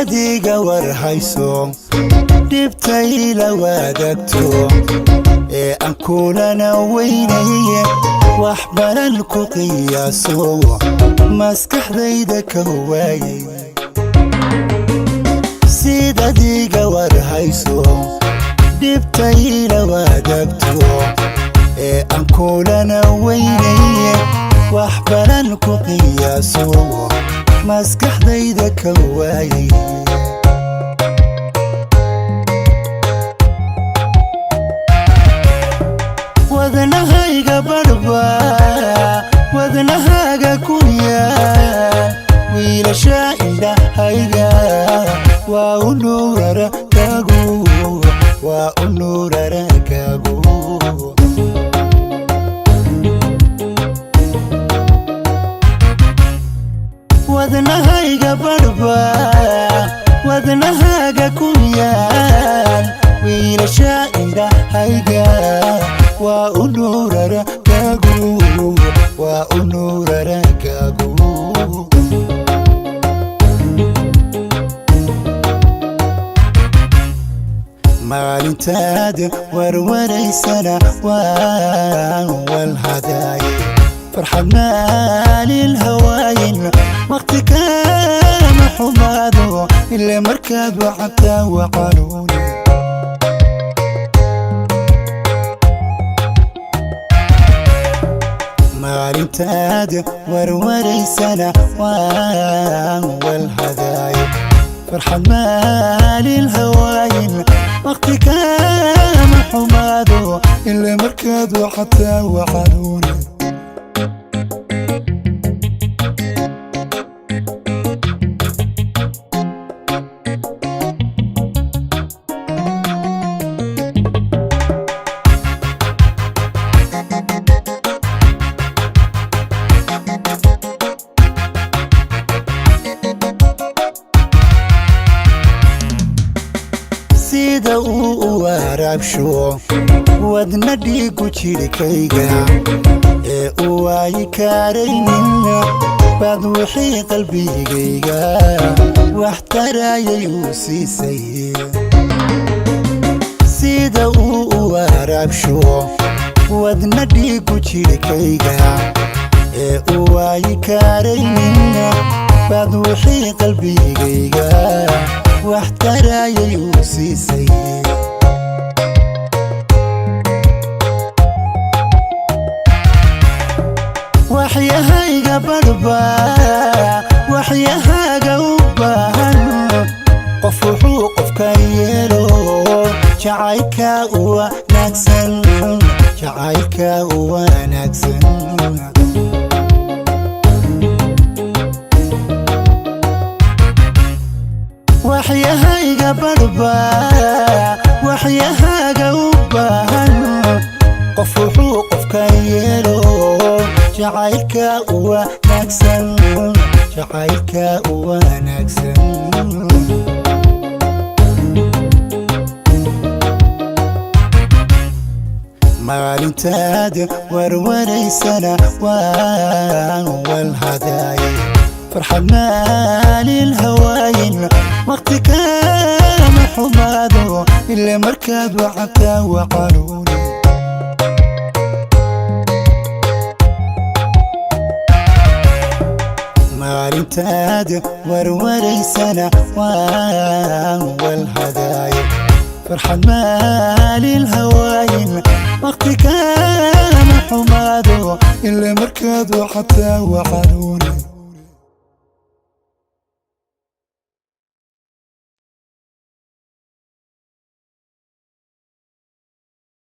diga war hayso dhibtay la wadaagto aan kulana weynay wax baran ku qiyaaso maskaxdayda ka waayay sida diga war hayso dhibtay la wadaagto aan kulana weynay wax baran ku qiyaaso maskaxdayda ka waayay wadnahayga barba wadnahaaga ku yaal wiilasha indhahayga waa u nuurarkaagu waa u nuurarkaagu wadnahayga barba wadnahaaga ku yaal wiilasha indhahayga waa u nuurarkaagu waa u nuurarkaagu maalintaad warwaraysana waan walhadaay farxad maalin hawaayin waqti kama xumaado ilaa markaad wacabtaa waqanuuni maalintaad warwaraysana waan walhadaay farxad maalin hawaayin waqti kama xumaado ilaa markaad wacabtaa waqanuuni sida uu waraabsho wadna dhiigu jirkayga uu waayi karaynin baad wixii qalbigayga wax tarayay uu siisay sida uu waraabsho wadna dhiigu jirkayga uu waayi karaynin baad wixii qalbigayga wax tarayay uu siisay waxyahayga barba waxyahaaga u baahan qof wuxuu qofka yeelo jacaylka u wanaagsan jacaylka u wanaagsan waxyahayga barba waxyahaaga u baahan qof wuxuu qofka yeelo jacaylka u wanaagsan jacaylka u wanaagsan maalintaad warwaraysana waan walhadaay farxad maalin hawaayin waqti kama xumaado ilaa markaad wacabtaa waqanuuni maalintaad warwaraysana waan walhadaay farxad maalin hawaayin waqti kama xumaado ilaa markaad wacabtaa waqanuuni